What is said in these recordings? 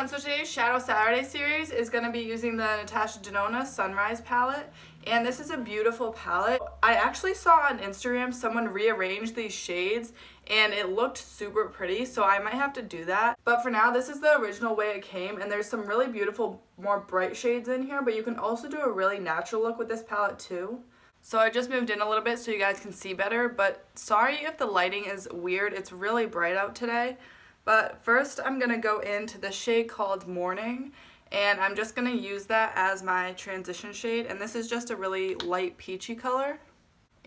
everyone, so today's Shadow Saturday series is going to be using the Natasha Denona Sunrise palette, and this is a beautiful palette. I actually saw on Instagram someone rearrange these shades and it looked super pretty, so I might have to do that. But for now, this is the original way it came, and there's some really beautiful, more bright shades in here, but you can also do a really natural look with this palette too. So I just moved in a little bit so you guys can see better, but sorry if the lighting is weird. It's really bright out today. But first I'm going to go into the shade called Morning, and I'm just going to use that as my transition shade, and this is just a really light peachy color.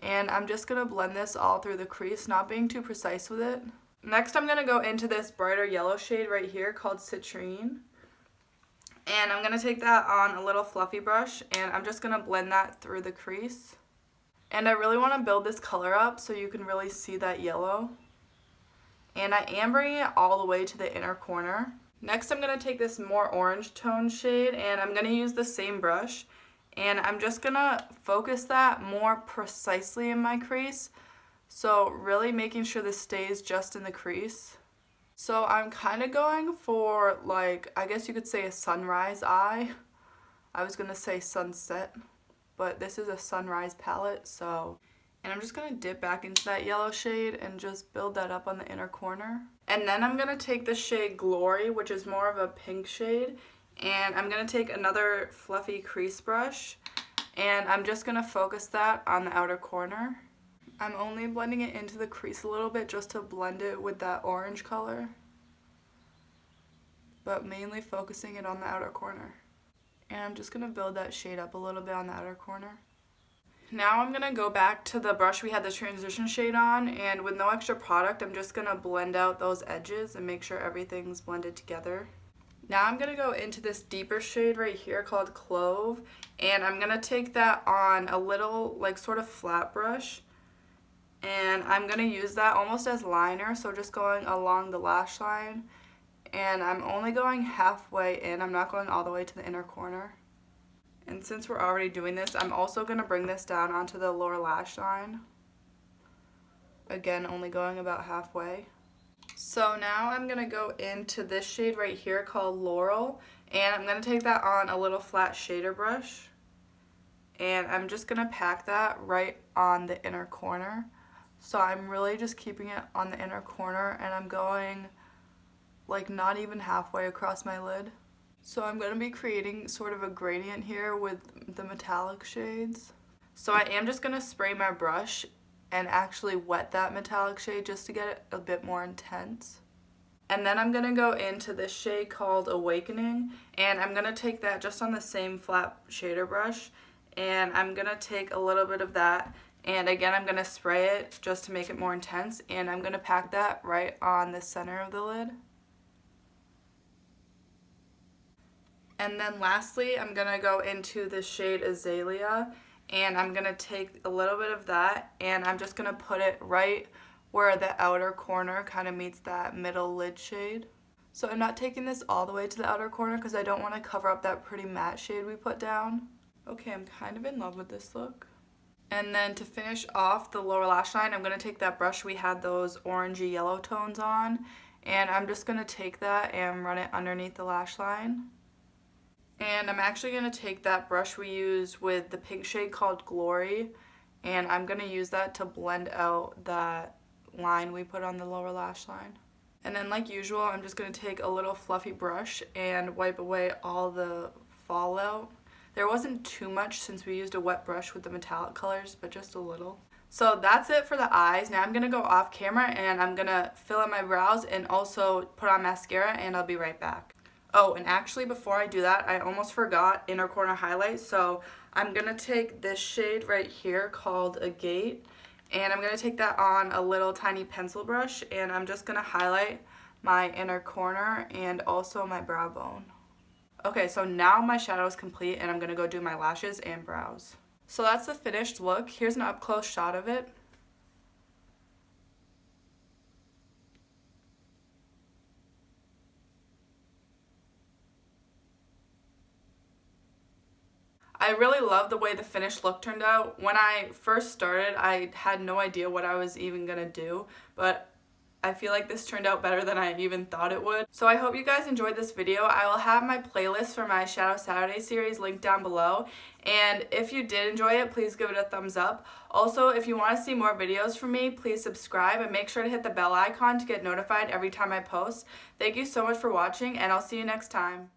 And I'm just going to blend this all through the crease, not being too precise with it. Next I'm going to go into this brighter yellow shade right here called Citrine. And I'm going to take that on a little fluffy brush, and I'm just going to blend that through the crease. And I really want to build this color up so you can really see that yellow. And I am bringing it all the way to the inner corner. Next I'm going to take this more orange tone shade, and I'm going to use the same brush, and I'm just going to focus that more precisely in my crease. So really making sure this stays just in the crease. So I'm kind of going for, like, I guess you could say a sunrise eye. I was going to say sunset, but this is a sunrise palette, so. And I'm just going to dip back into that yellow shade and just build that up on the inner corner. And then I'm going to take the shade Glory, which is more of a pink shade, and I'm going to take another fluffy crease brush, and I'm just going to focus that on the outer corner. I'm only blending it into the crease a little bit just to blend it with that orange color, but mainly focusing it on the outer corner. And I'm just going to build that shade up a little bit on the outer corner. Now I'm going to go back to the brush we had the transition shade on, and with no extra product, I'm just going to blend out those edges and make sure everything's blended together. Now I'm going to go into this deeper shade right here called Clove, and I'm going to take that on a little, like, sort of flat brush, and I'm going to use that almost as liner, so just going along the lash line, and I'm only going halfway in. I'm not going all the way to the inner corner. And since we're already doing this, I'm also going to bring this down onto the lower lash line. Again, only going about halfway. So now I'm going to go into this shade right here called Laurel, and I'm going to take that on a little flat shader brush. And I'm just going to pack that right on the inner corner. So I'm really just keeping it on the inner corner, and I'm going like not even halfway across my lid. So I'm going to be creating sort of a gradient here with the metallic shades. So I am just going to spray my brush and actually wet that metallic shade just to get it a bit more intense. And then I'm going to go into this shade called Awakening, and I'm going to take that just on the same flat shader brush, and I'm going to take a little bit of that, and again I'm going to spray it just to make it more intense, and I'm going to pack that right on the center of the lid. And then lastly, I'm going to go into the shade Azalea, and I'm going to take a little bit of that, and I'm just going to put it right where the outer corner kind of meets that middle lid shade. So I'm not taking this all the way to the outer corner because I don't want to cover up that pretty matte shade we put down. Okay, I'm kind of in love with this look. And then to finish off the lower lash line, I'm going to take that brush we had those orangey yellow tones on, and I'm just going to take that and run it underneath the lash line. And I'm actually going to take that brush we used with the pink shade called Glory, and I'm going to use that to blend out that line we put on the lower lash line. And then like usual, I'm just going to take a little fluffy brush and wipe away all the fallout. There wasn't too much since we used a wet brush with the metallic colors, but just a little. So that's it for the eyes. Now I'm going to go off camera and I'm going to fill in my brows and also put on mascara, and I'll be right back. Oh, and actually before I do that, I almost forgot inner corner highlight. So I'm going to take this shade right here called Agate, and I'm going to take that on a little tiny pencil brush, and I'm just going to highlight my inner corner and also my brow bone. Okay, so now my shadow is complete, and I'm going to go do my lashes and brows. So that's the finished look. Here's an up close shot of it. I really love the way the finished look turned out. When I first started, I had no idea what I was even going to do, but I feel like this turned out better than I even thought it would. So I hope you guys enjoyed this video. I will have my playlist for my Shadow Saturday series linked down below. And if you did enjoy it, please give it a thumbs up. Also, if you want to see more videos from me, please subscribe and make sure to hit the bell icon to get notified every time I post. Thank you so much for watching, and I'll see you next time.